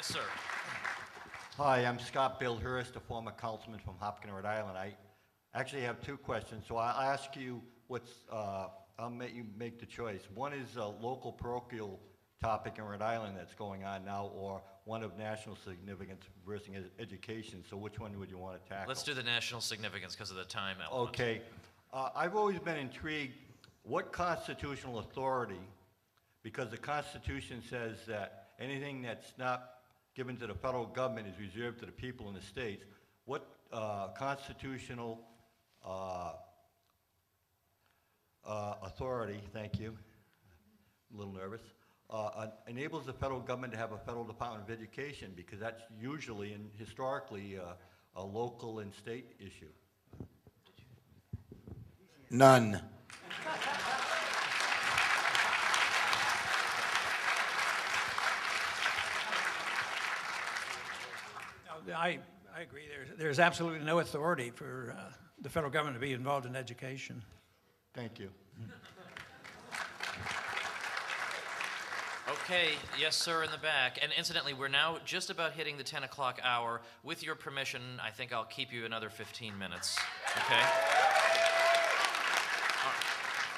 Yes, sir. Hi, I'm Scott Bill Hurst, a former councilman from Hopkins, Rhode Island. I actually have two questions, so I'll ask you I'll make you make the choice. One is a local parochial topic in Rhode Island that's going on now, or one of national significance versus education, so which one would you want to tackle? Let's do the national significance because of the time element. Okay. I've always been intrigued, what constitutional authority, because the Constitution says that anything that's not given to the federal government is reserved to the people in the states, what constitutional authority, thank you, a little nervous, enables the federal government to have a federal Department of Education, because that's usually and historically a local and state issue? None. I agree. There's absolutely no authority for the federal government to be involved in education. Thank you. Okay, yes, sir, in the back. And incidentally, we're now just about hitting the 10 o'clock hour. With your permission, I think I'll keep you another 15 minutes. Okay?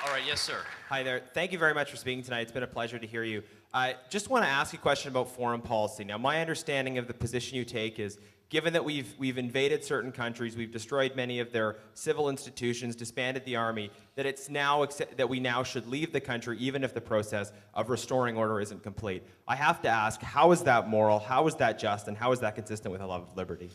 All right, yes, sir. Hi there. Thank you very much for speaking tonight. It's been a pleasure to hear you. I just want to ask you a question about foreign policy. Now, my understanding of the position you take is, given that we've invaded certain countries, we've destroyed many of their civil institutions, disbanded the army, that it's now that we now should leave the country even if the process of restoring order isn't complete. I have to ask, how is that moral, how is that just, and how is that consistent with a love of liberty?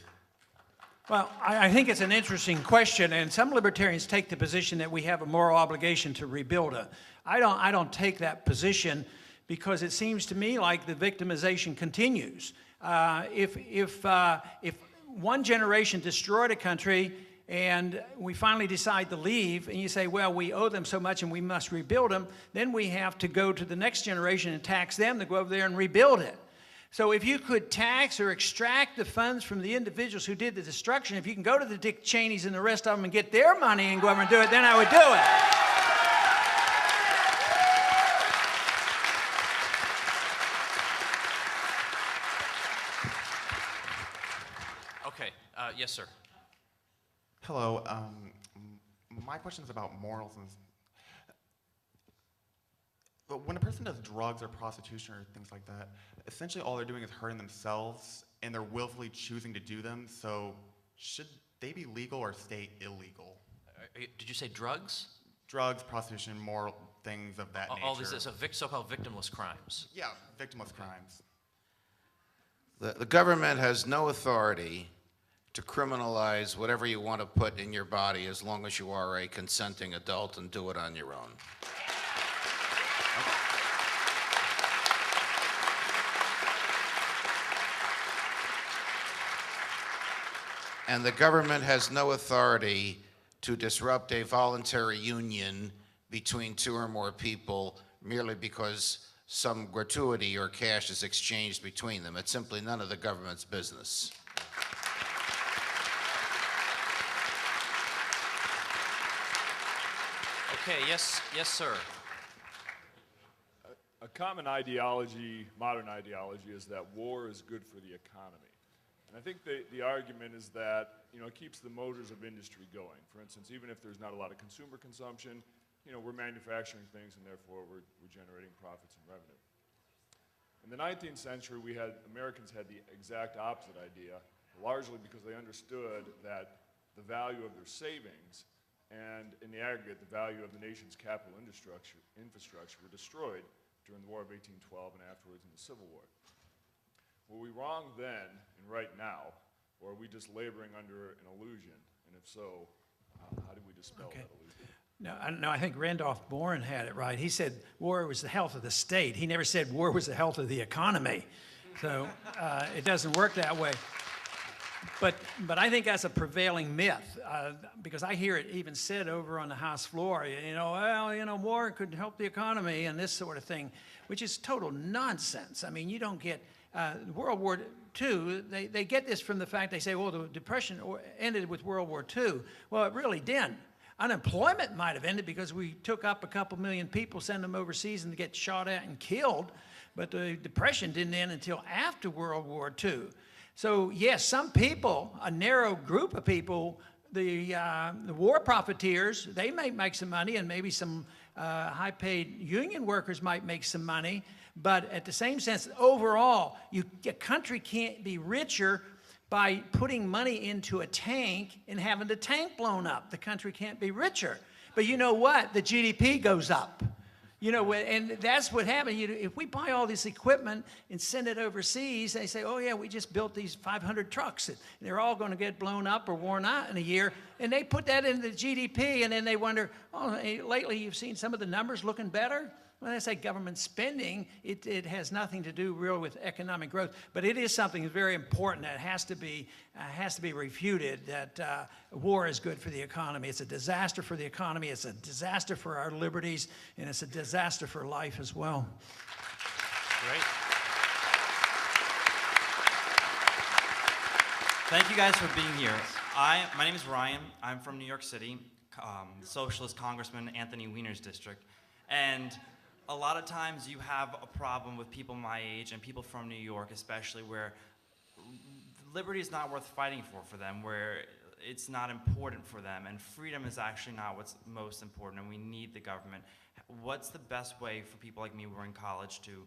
Well, I think it's an interesting question, and some libertarians take the position that we have a moral obligation to rebuild it. I don't take that position, because it seems to me like the victimization continues. If one generation destroyed a country and we finally decide to leave, and you say, well, we owe them so much and we must rebuild them, then we have to go to the next generation and tax them to go over there and rebuild it. So if you could tax or extract the funds from the individuals who did the destruction, if you can go to the Dick Cheneys and the rest of them and get their money and go over and do it, then I would do it. Okay, yes, sir. Hello. My question is about morals. But when a person does drugs or prostitution or things like that, essentially all they're doing is hurting themselves, and they're willfully choosing to do them. So should they be legal or stay illegal? Did you say drugs? Drugs, prostitution, moral things of that nature. All these so-called victimless crimes. Yeah, victimless crimes. The government has no authority to criminalize whatever you want to put in your body as long as you are a consenting adult and do it on your own. And the government has no authority to disrupt a voluntary union between two or more people merely because some gratuity or cash is exchanged between them. It's simply none of the government's business. Okay, yes, sir. A common ideology, modern ideology, is that war is good for the economy. And I think the argument is that, it keeps the motors of industry going. For instance, even if there's not a lot of consumer consumption, we're manufacturing things, and therefore we're generating profits and revenue. In the 19th century, Americans had the exact opposite idea, largely because they understood that the value of their savings and, in the aggregate, the value of the nation's capital infrastructure were destroyed during the War of 1812 and afterwards in the Civil War. Were we wrong then and right now, or are we just laboring under an illusion? And if so, how do we dispel that illusion? No, I think Randolph Bourne had it right. He said war was the health of the state. He never said war was the health of the economy. So it doesn't work that way. But I think that's a prevailing myth, because I hear it even said over on the House floor, war could help the economy and this sort of thing, which is total nonsense. I mean, you don't get World War II, they get this from the fact they say, well, the Depression ended with World War II. Well, it really didn't. Unemployment might have ended because we took up a couple million people, send them overseas and get shot at and killed. but the Depression didn't end until after World War II. So yes, some people, a narrow group of people, the war profiteers, they may make some money, and maybe some high-paid union workers might make some money, but at the same sense, overall, a country can't be richer by putting money into a tank and having the tank blown up. The country can't be richer. But you know what? The GDP goes up. You know, and that's what happened. If we buy all this equipment and send it overseas, they say, oh yeah, we just built these 500 trucks, and they're all going to get blown up or worn out in a year. And they put that into the GDP, and then they wonder, oh, lately you've seen some of the numbers looking better? When I say government spending, it has nothing to do real with economic growth, but it is something that's very important that has to be refuted, that war is good for the economy. It's a disaster for the economy, it's a disaster for our liberties, and it's a disaster for life as well. Great. Thank you guys for being here. My name is Ryan. I'm from New York City, Socialist Congressman Anthony Weiner's district. And a lot of times you have a problem with people my age and people from New York especially, where liberty is not worth fighting for them, where it's not important for them, and freedom is actually not what's most important, and we need the government. What's the best way for people like me who are in college to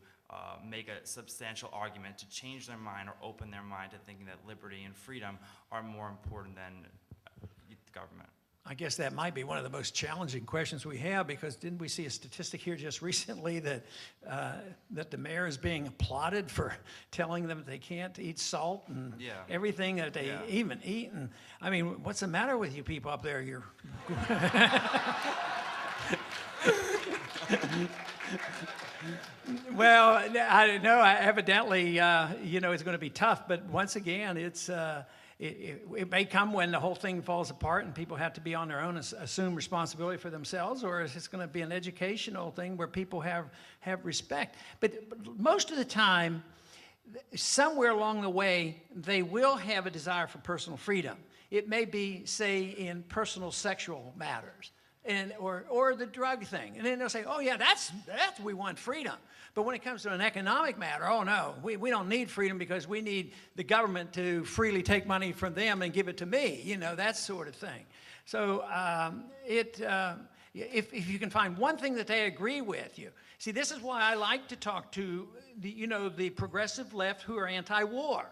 make a substantial argument to change their mind or open their mind to thinking that liberty and freedom are more important than the government? I guess that might be one of the most challenging questions we have, because didn't we see a statistic here just recently that that the mayor is being applauded for telling them they can't eat salt and everything that they even eat? And I mean, what's the matter with you people up there? You're well, I don't know. Evidently, you know, it's going to be tough. But once again, it's. It may come when the whole thing falls apart and people have to be on their own and assume responsibility for themselves, or it's going to be an educational thing where people have respect. But most of the time, somewhere along the way, they will have a desire for personal freedom. It may be, say, in personal sexual matters, or the drug thing. And then they'll say, oh yeah, that's we want freedom. But when it comes to an economic matter, oh no, we don't need freedom because we need the government to freely take money from them and give it to me, you know, that sort of thing. So if you can find one thing that they agree with you. See, this is why I like to talk to the progressive left who are anti-war,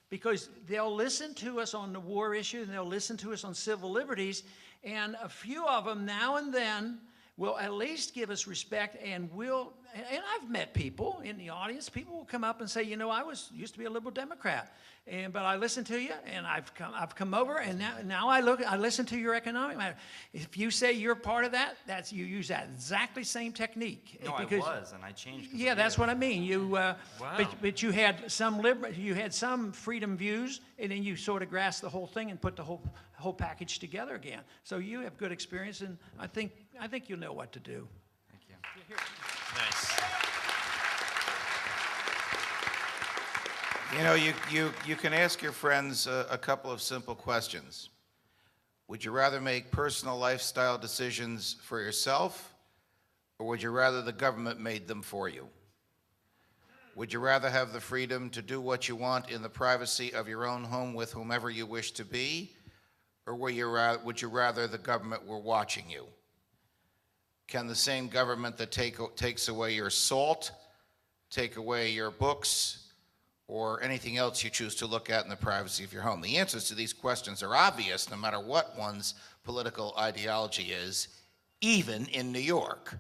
because they'll listen to us on the war issue and they'll listen to us on civil liberties, and a few of them now and then will at least give us respect, and I've met people in the audience, people will come up and say, you know, I used to be a liberal Democrat, but I listened to you, and I've come over, and now I listen to your economic matter. If you say you're part of that, you use that exactly same technique. No, I was, and I changed. Yeah, that's what I mean. Wow. But you had some freedom views, and then you sort of grasped the whole thing and put the whole package together again. So you have good experience, and I think you'll know what to do. Thank you. Nice. You know, you can ask your friends a couple of simple questions. Would you rather make personal lifestyle decisions for yourself, or would you rather the government made them for you? Would you rather have the freedom to do what you want in the privacy of your own home with whomever you wish to be, or would you rather the government were watching you? Can the same government that takes away your salt, take away your books, or anything else you choose to look at in the privacy of your home? The answers to these questions are obvious no matter what one's political ideology is, even in New York.